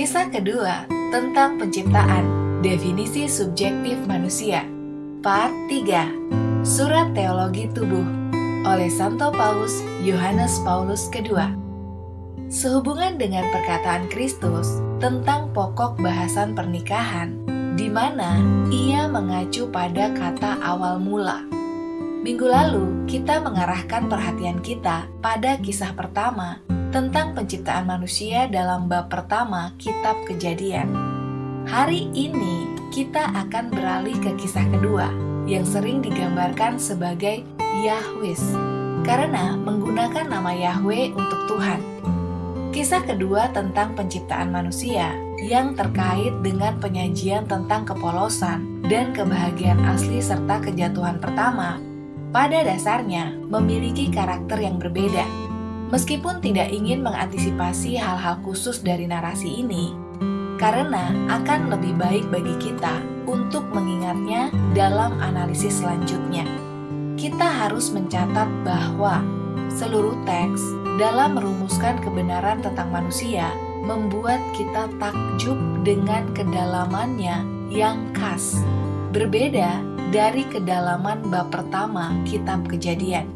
Kisah kedua tentang penciptaan, definisi subjektif manusia. Part 3, Surat Teologi Tubuh oleh Santo Paus Yohanes Paulus II. Sehubungan dengan perkataan Kristus tentang pokok bahasan pernikahan, di mana ia mengacu pada kata awal mula. Minggu lalu, kita mengarahkan perhatian kita pada kisah pertama tentang penciptaan manusia dalam bab pertama Kitab Kejadian. Hari ini, kita akan beralih ke kisah kedua yang sering digambarkan sebagai Yahwis, karena menggunakan nama Yahweh untuk Tuhan. Kisah kedua tentang penciptaan manusia yang terkait dengan penyajian tentang kepolosan dan kebahagiaan asli serta kejatuhan pertama, pada dasarnya memiliki karakter yang berbeda. Meskipun tidak ingin mengantisipasi hal-hal khusus dari narasi ini, karena akan lebih baik bagi kita untuk mengingatnya dalam analisis selanjutnya. Kita harus mencatat bahwa seluruh teks dalam merumuskan kebenaran tentang manusia membuat kita takjub dengan kedalamannya yang khas, berbeda dari kedalaman bab pertama Kitab Kejadian.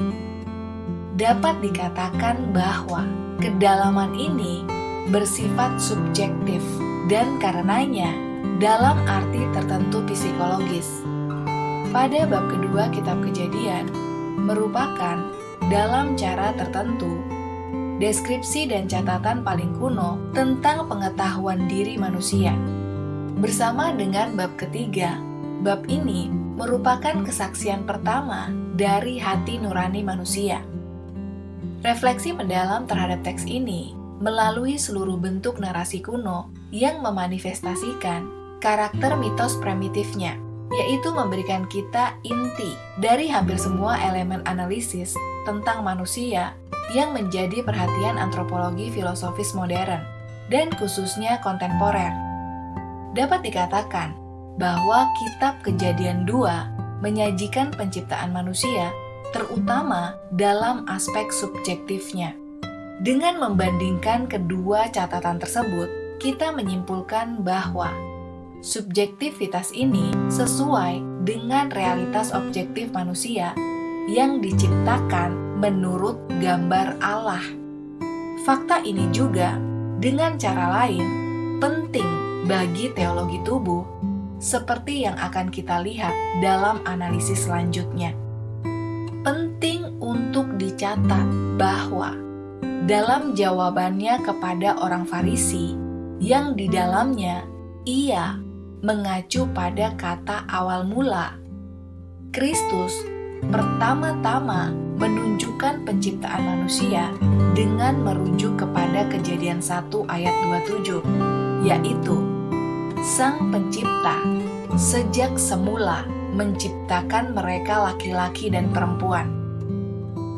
Dapat dikatakan bahwa kedalaman ini bersifat subjektif dan karenanya dalam arti tertentu psikologis. Pada bab kedua Kitab Kejadian merupakan dalam cara tertentu deskripsi dan catatan paling kuno tentang pengetahuan diri manusia. Bersama dengan bab ketiga, bab ini merupakan kesaksian pertama dari hati nurani manusia. Refleksi mendalam terhadap teks ini melalui seluruh bentuk narasi kuno yang memanifestasikan karakter mitos primitifnya, yaitu memberikan kita inti dari hampir semua elemen analisis tentang manusia yang menjadi perhatian antropologi filosofis modern, dan khususnya kontemporer. Dapat dikatakan bahwa Kitab Kejadian 2 menyajikan penciptaan manusia terutama dalam aspek subjektifnya. Dengan membandingkan kedua catatan tersebut, kita menyimpulkan bahwa subjektivitas ini sesuai dengan realitas objektif manusia yang diciptakan menurut gambar Allah. Fakta ini juga, dengan cara lain, penting bagi teologi tubuh, seperti yang akan kita lihat dalam analisis selanjutnya. Penting untuk dicatat bahwa dalam jawabannya kepada orang Farisi, yang di dalamnya ia mengacu pada kata awal mula, Kristus pertama-tama menunjukkan penciptaan manusia dengan merujuk kepada Kejadian 1 ayat 27, yaitu Sang Pencipta sejak semula menciptakan mereka laki-laki dan perempuan.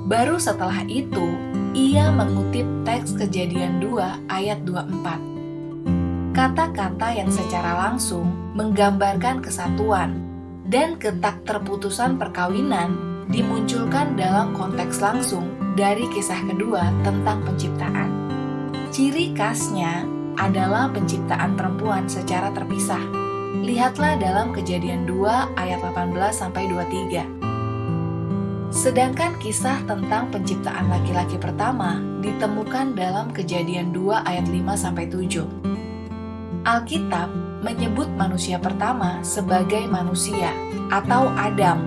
Baru setelah itu, ia mengutip teks Kejadian 2 ayat 24. Kata-kata yang secara langsung menggambarkan kesatuan dan ketakterputusan perkawinan dimunculkan dalam konteks langsung dari kisah kedua tentang penciptaan. Ciri khasnya adalah penciptaan perempuan secara terpisah. Lihatlah dalam Kejadian 2 ayat 18-23. Sedangkan kisah tentang penciptaan laki-laki pertama ditemukan dalam Kejadian 2 ayat 5-7. Alkitab menyebut manusia pertama sebagai manusia atau Adam.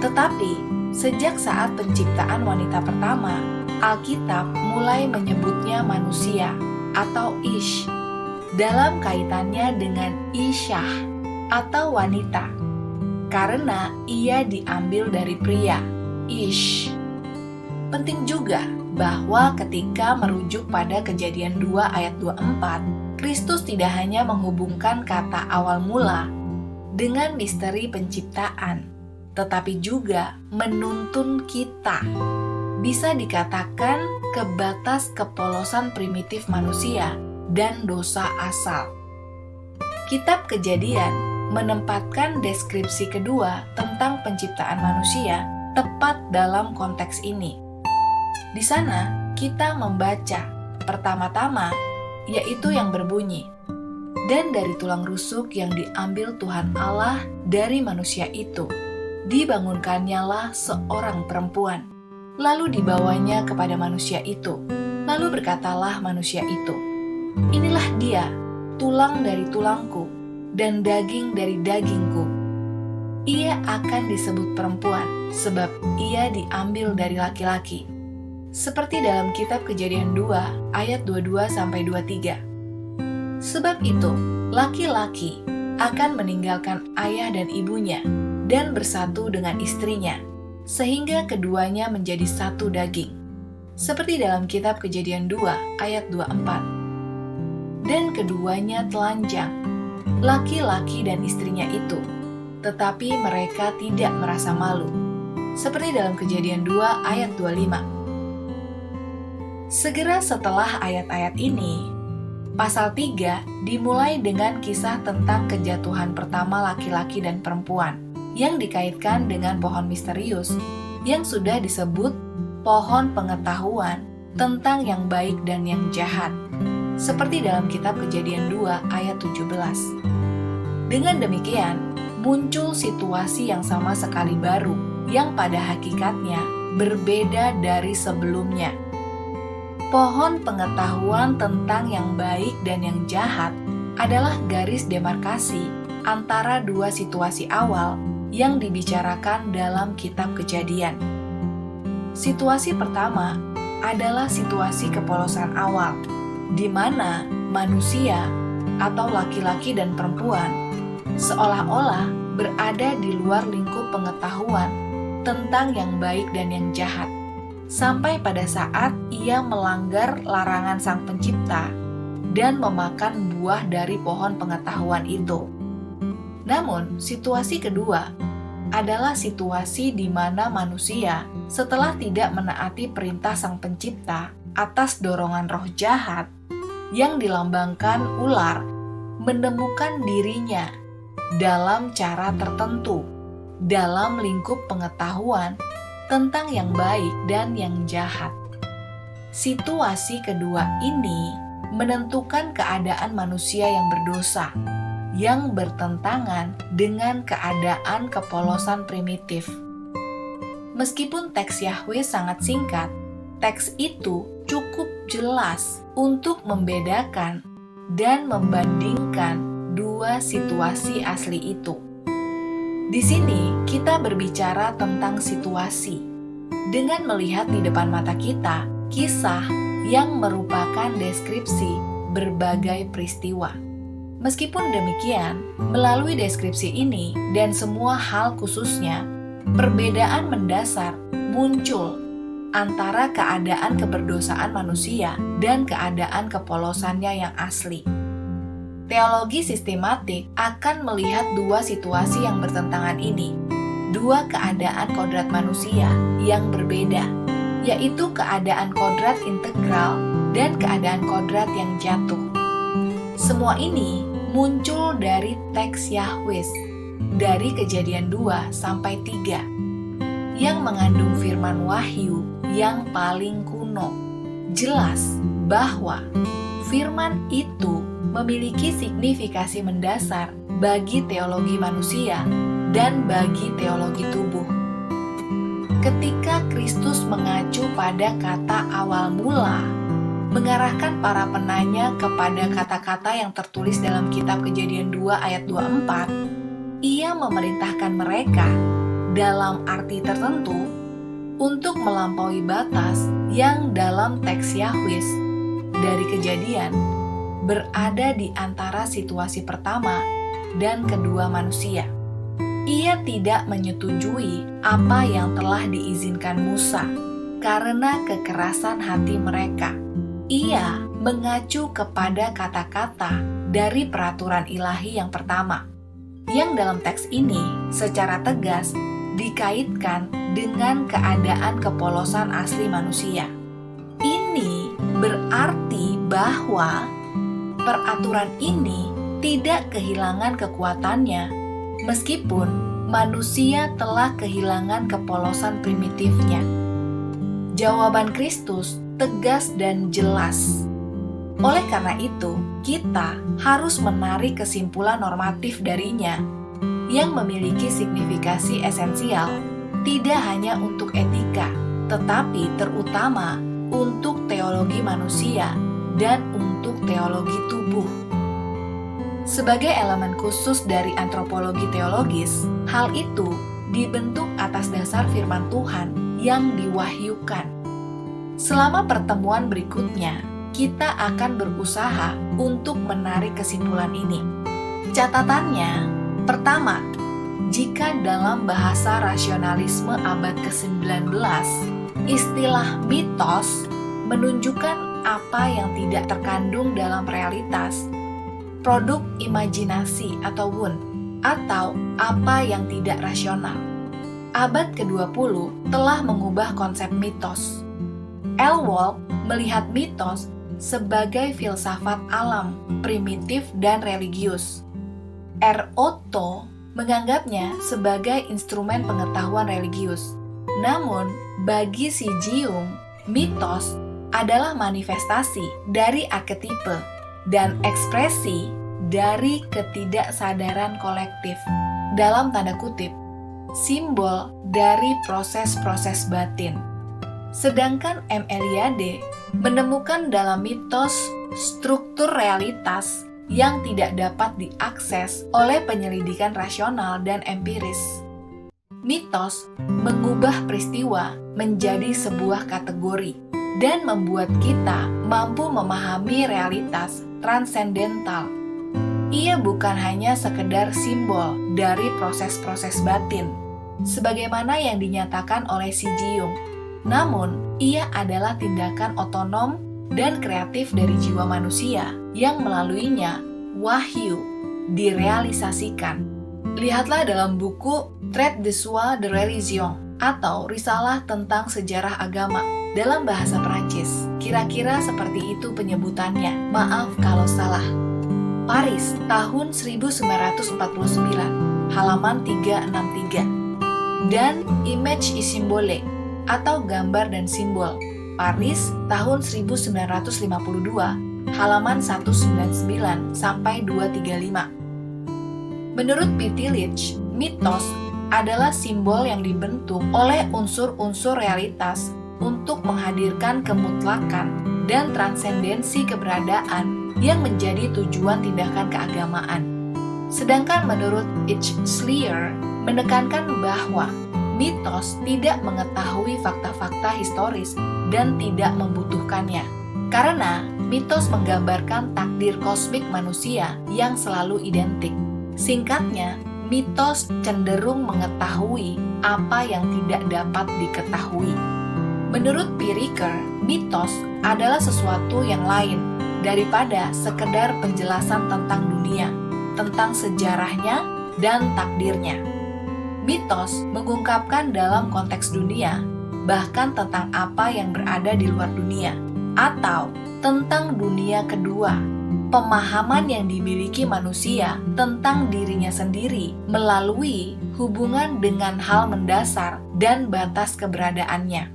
Tetapi, sejak saat penciptaan wanita pertama, Alkitab mulai menyebutnya manusia atau Ish dalam kaitannya dengan Isyah atau wanita, karena ia diambil dari pria, Ish. Penting juga bahwa ketika merujuk pada Kejadian 2 ayat 24, Kristus tidak hanya menghubungkan kata awal mula dengan misteri penciptaan, tetapi juga menuntun kita, bisa dikatakan ke batas kepolosan primitif manusia dan dosa asal. Kitab Kejadian menempatkan deskripsi kedua tentang penciptaan manusia tepat dalam konteks ini. Di sana kita membaca pertama-tama yaitu yang berbunyi, Dan dari tulang rusuk yang diambil Tuhan Allah dari manusia itu, dibangunkannyalah seorang perempuan. Lalu dibawanya kepada manusia itu. Lalu berkatalah manusia itu, "Inilah dia, tulang dari tulangku, dan daging dari dagingku. Ia akan disebut perempuan, sebab ia diambil dari laki-laki." Seperti dalam kitab Kejadian 2 ayat 22-23. Sebab itu, laki-laki akan meninggalkan ayah dan ibunya dan bersatu dengan istrinya, sehingga keduanya menjadi satu daging. Seperti dalam kitab Kejadian 2 ayat 24. Dan keduanya telanjang, laki-laki dan istrinya itu, tetapi mereka tidak merasa malu. Seperti dalam Kejadian 2 ayat 25. Segera setelah ayat-ayat ini, pasal 3 dimulai dengan kisah tentang kejatuhan pertama laki-laki dan perempuan yang dikaitkan dengan pohon misterius yang sudah disebut pohon pengetahuan tentang yang baik dan yang jahat, seperti dalam kitab Kejadian 2 ayat 17. Dengan demikian, muncul situasi yang sama sekali baru yang pada hakikatnya berbeda dari sebelumnya. Pohon pengetahuan tentang yang baik dan yang jahat adalah garis demarkasi antara dua situasi awal yang dibicarakan dalam kitab Kejadian. Situasi pertama adalah situasi kepolosan awal, di mana manusia atau laki-laki dan perempuan seolah-olah berada di luar lingkup pengetahuan tentang yang baik dan yang jahat, sampai pada saat ia melanggar larangan Sang Pencipta dan memakan buah dari pohon pengetahuan itu. Namun, situasi kedua adalah situasi di mana manusia, setelah tidak menaati perintah Sang Pencipta atas dorongan roh jahat yang dilambangkan ular, menemukan dirinya dalam cara tertentu dalam lingkup pengetahuan tentang yang baik dan yang jahat. Situasi kedua ini menentukan keadaan manusia yang berdosa, yang bertentangan dengan keadaan kepolosan primitif. Meskipun teks Yahwe sangat singkat, teks itu cukup jelas untuk membedakan dan membandingkan dua situasi asli itu. Di sini kita berbicara tentang situasi dengan melihat di depan mata kita kisah yang merupakan deskripsi berbagai peristiwa. Meskipun demikian, melalui deskripsi ini dan semua hal khususnya, perbedaan mendasar muncul antara keadaan keberdosaan manusia dan keadaan kepolosannya yang asli. Teologi sistematik akan melihat dua situasi yang bertentangan ini, dua keadaan kodrat manusia yang berbeda, yaitu keadaan kodrat integral dan keadaan kodrat yang jatuh. Semua ini muncul dari teks Yahweh, dari Kejadian 2 sampai 3, yang mengandung firman wahyu yang paling kuno. Jelas bahwa firman itu memiliki signifikasi mendasar bagi teologi manusia dan bagi teologi tubuh. Ketika Kristus mengacu pada kata awal mula, mengarahkan para penanya kepada kata-kata yang tertulis dalam kitab Kejadian 2 ayat 24, ia memerintahkan mereka dalam arti tertentu untuk melampaui batas yang dalam teks Yahweh dari Kejadian berada di antara situasi pertama dan kedua manusia. Ia tidak menyetujui apa yang telah diizinkan Musa karena kekerasan hati mereka. Ia mengacu kepada kata-kata dari peraturan ilahi yang pertama, yang dalam teks ini secara tegas dikaitkan dengan keadaan kepolosan asli manusia. Ini berarti bahwa peraturan ini tidak kehilangan kekuatannya, meskipun manusia telah kehilangan kepolosan primitifnya. Jawaban Kristus tegas dan jelas. Oleh karena itu, kita harus menarik kesimpulan normatif darinya yang memiliki signifikasi esensial, tidak hanya untuk etika, tetapi terutama untuk teologi manusia dan untuk teologi tubuh. Sebagai elemen khusus dari antropologi teologis, hal itu dibentuk atas dasar firman Tuhan yang diwahyukan. Selama pertemuan berikutnya, kita akan berusaha untuk menarik kesimpulan ini. Catatannya, pertama, jika dalam bahasa rasionalisme abad ke-19, istilah mitos menunjukkan apa yang tidak terkandung dalam realitas, produk imajinasi atau wound, atau apa yang tidak rasional. Abad ke-20 telah mengubah konsep mitos. Elwolf melihat mitos sebagai filsafat alam, primitif dan religius. R. Otto menganggapnya sebagai instrumen pengetahuan religius. Namun, bagi Si Jiung, mitos adalah manifestasi dari arketipe dan ekspresi dari ketidaksadaran kolektif, dalam tanda kutip, simbol dari proses-proses batin. Sedangkan M. Eliade menemukan dalam mitos struktur realitas yang tidak dapat diakses oleh penyelidikan rasional dan empiris. Mitos mengubah peristiwa menjadi sebuah kategori dan membuat kita mampu memahami realitas transendental. Ia bukan hanya sekedar simbol dari proses-proses batin, sebagaimana yang dinyatakan oleh Si Jiung. Namun, ia adalah tindakan otonom dan kreatif dari jiwa manusia yang melaluinya wahyu direalisasikan. Lihatlah dalam buku Traite de soi de religion atau Risalah tentang Sejarah Agama dalam bahasa Prancis. Kira-kira seperti itu penyebutannya. Maaf kalau salah. Paris, tahun 1949, halaman 363. Dan Image et Symbole atau Gambar dan Simbol, Paris, tahun 1952, halaman 199 sampai 235. Menurut Pitillich, mitos adalah simbol yang dibentuk oleh unsur-unsur realitas untuk menghadirkan kemutlakan dan transendensi keberadaan yang menjadi tujuan tindakan keagamaan. Sedangkan menurut H. Schleyer menekankan bahwa mitos tidak mengetahui fakta-fakta historis dan tidak membutuhkannya, karena mitos menggambarkan takdir kosmik manusia yang selalu identik. Singkatnya, mitos cenderung mengetahui apa yang tidak dapat diketahui. Menurut P. Ricoeur, mitos adalah sesuatu yang lain daripada sekedar penjelasan tentang dunia, tentang sejarahnya dan takdirnya. Mitos mengungkapkan dalam konteks dunia, bahkan tentang apa yang berada di luar dunia, atau tentang dunia kedua, pemahaman yang dimiliki manusia tentang dirinya sendiri melalui hubungan dengan hal mendasar dan batas keberadaannya.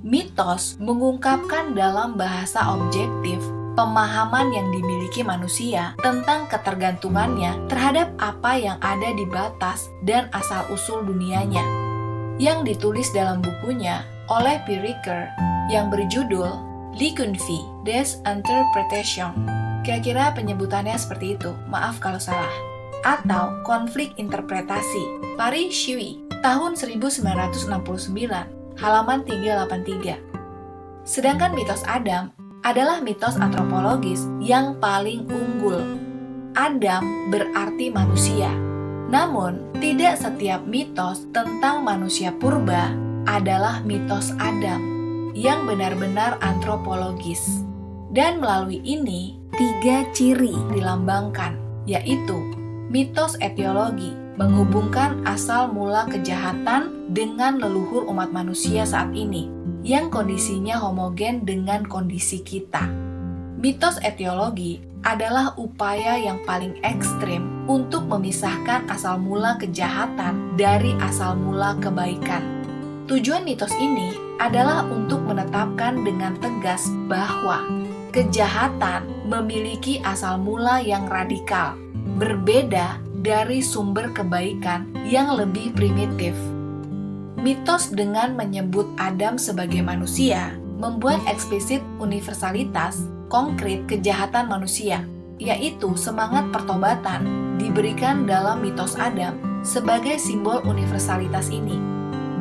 Mitos mengungkapkan dalam bahasa objektif pemahaman yang dimiliki manusia tentang ketergantungannya terhadap apa yang ada di batas dan asal-usul dunianya, yang ditulis dalam bukunya oleh P. Ricoeur yang berjudul L'Iconfie des Interprétations. Kira-kira penyebutannya seperti itu, maaf kalau salah. Atau Konflik Interpretasi, Paris Chui, tahun 1969, halaman 383. Sedangkan mitos Adam adalah mitos antropologis yang paling unggul. Adam berarti manusia. Namun, tidak setiap mitos tentang manusia purba adalah mitos Adam yang benar-benar antropologis. Dan melalui ini, 3 ciri dilambangkan, yaitu mitos etiologi, menghubungkan asal mula kejahatan dengan leluhur umat manusia saat ini, yang kondisinya homogen dengan kondisi kita. Mitos etiologi adalah upaya yang paling ekstrim untuk memisahkan asal mula kejahatan dari asal mula kebaikan. Tujuan mitos ini adalah untuk menetapkan dengan tegas bahwa kejahatan memiliki asal mula yang radikal, berbeda dari sumber kebaikan yang lebih primitif. Mitos dengan menyebut Adam sebagai manusia membuat eksplisit universalitas konkret kejahatan manusia, yaitu semangat pertobatan diberikan dalam mitos Adam sebagai simbol universalitas ini.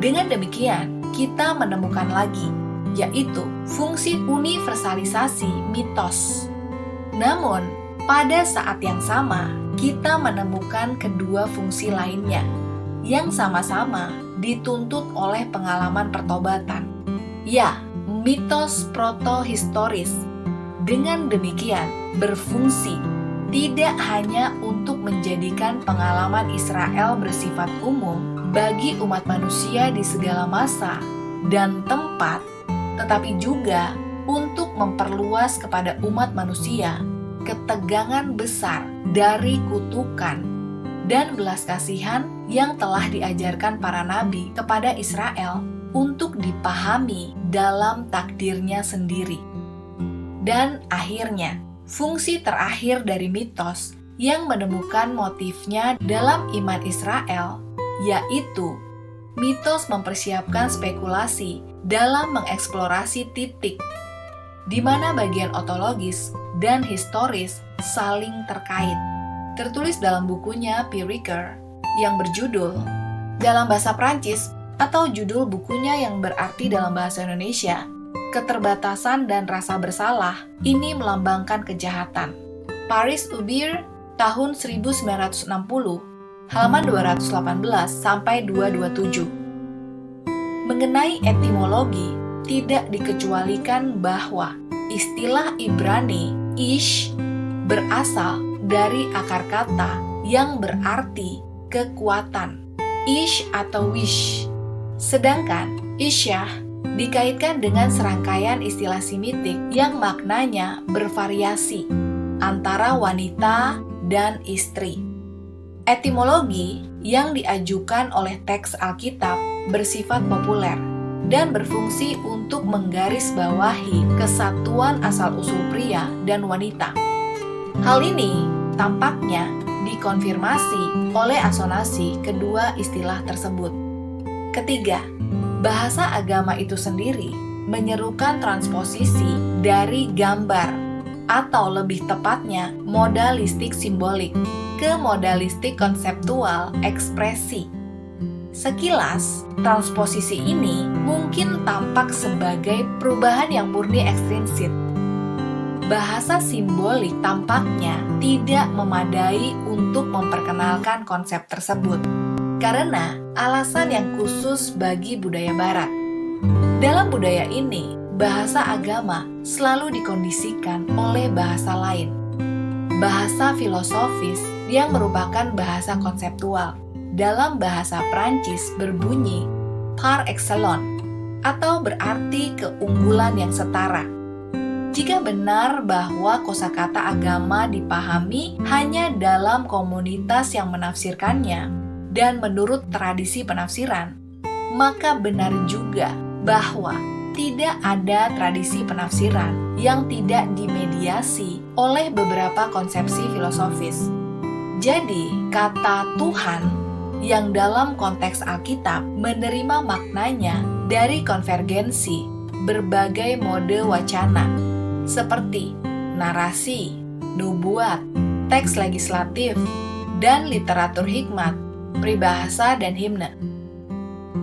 Dengan demikian, kita menemukan lagi, yaitu fungsi universalisasi mitos. Namun, pada saat yang sama, kita menemukan kedua fungsi lainnya, yang sama-sama dituntut oleh pengalaman pertobatan. Ya, mitos protohistoris. Dengan demikian, berfungsi tidak hanya untuk menjadikan pengalaman Israel bersifat umum bagi umat manusia di segala masa dan tempat, tetapi juga untuk memperluas kepada umat manusia ketegangan besar dari kutukan dan belas kasihan yang telah diajarkan para nabi kepada Israel untuk dipahami dalam takdirnya sendiri. Dan akhirnya, fungsi terakhir dari mitos yang menemukan motifnya dalam iman Israel, yaitu mitos mempersiapkan spekulasi dalam mengeksplorasi titik di mana bagian ontologis dan historis saling terkait. Tertulis dalam bukunya P. Ricoeur yang berjudul dalam bahasa Prancis atau judul bukunya yang berarti dalam bahasa Indonesia, Keterbatasan dan Rasa Bersalah, ini melambangkan kejahatan. Paris Uber, tahun 1960, halaman 218 sampai 227. Mengenai etimologi, tidak dikecualikan bahwa istilah Ibrani ish berasal dari akar kata yang berarti kekuatan, ish atau wish. Sedangkan isyah dikaitkan dengan serangkaian istilah semitik yang maknanya bervariasi antara wanita dan istri. Etimologi yang diajukan oleh teks Alkitab bersifat populer dan berfungsi untuk menggarisbawahi kesatuan asal-usul pria dan wanita. Hal ini tampaknya dikonfirmasi oleh asonansi kedua istilah tersebut. Ketiga, bahasa agama itu sendiri menyerukan transposisi dari gambar atau lebih tepatnya modalistik simbolik ke modalistik konseptual ekspresi. Sekilas, transposisi ini mungkin tampak sebagai perubahan yang murni ekstrinsit. Bahasa simbolik tampaknya tidak memadai untuk memperkenalkan konsep tersebut, karena alasan yang khusus bagi budaya Barat. Dalam budaya ini, bahasa agama selalu dikondisikan oleh bahasa lain. Bahasa filosofis yang merupakan bahasa konseptual dalam bahasa Prancis berbunyi par excellence atau berarti keunggulan yang setara. Jika benar bahwa kosakata agama dipahami hanya dalam komunitas yang menafsirkannya dan menurut tradisi penafsiran, maka benar juga bahwa tidak ada tradisi penafsiran yang tidak dimediasi oleh beberapa konsepsi filosofis. Jadi, kata Tuhan yang dalam konteks Alkitab menerima maknanya dari konvergensi berbagai mode wacana, seperti narasi, nubuat, teks legislatif, dan literatur hikmat, peribahasa, dan himne.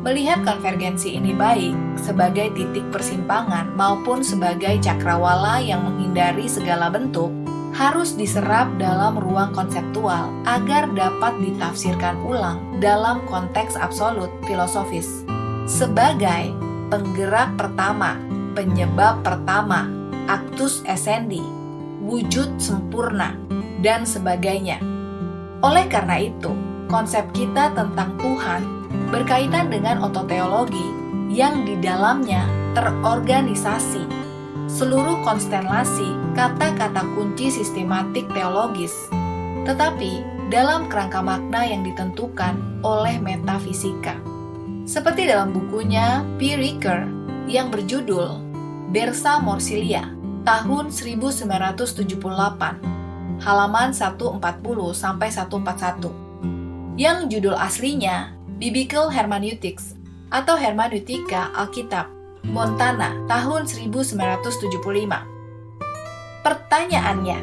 Melihat konvergensi ini baik sebagai titik persimpangan maupun sebagai cakrawala yang menghindari segala bentuk, harus diserap dalam ruang konseptual agar dapat ditafsirkan ulang dalam konteks absolut filosofis. Sebagai penggerak pertama, penyebab pertama, actus essendi, wujud sempurna, dan sebagainya. Oleh karena itu, konsep kita tentang Tuhan berkaitan dengan ontoteologi yang di dalamnya terorganisasi seluruh konstelasi kata-kata kunci sistematik teologis, tetapi dalam kerangka makna yang ditentukan oleh metafisika. Seperti dalam bukunya P. Ricoeur yang berjudul Versa Morsilia tahun 1978, halaman 140-141, yang judul aslinya Biblical Hermeneutics atau Hermeneutika Alkitab, Montana, tahun 1975. Pertanyaannya,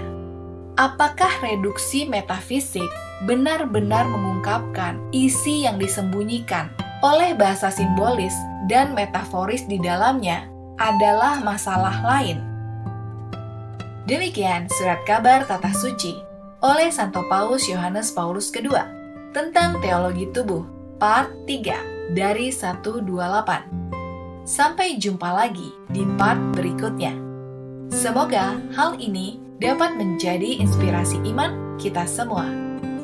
apakah reduksi metafisik benar-benar mengungkapkan isi yang disembunyikan oleh bahasa simbolis dan metaforis di dalamnya adalah masalah lain? Demikian surat kabar Tata Suci oleh Santo Paus Yohanes Paulus II tentang teologi tubuh, part 3 dari 128. Sampai jumpa lagi di part berikutnya. Semoga hal ini dapat menjadi inspirasi iman kita semua.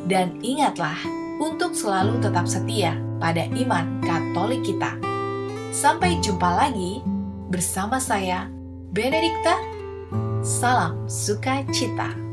Dan ingatlah untuk selalu tetap setia pada iman Katolik kita. Sampai jumpa lagi bersama saya, Benedikta. Salam sukacita.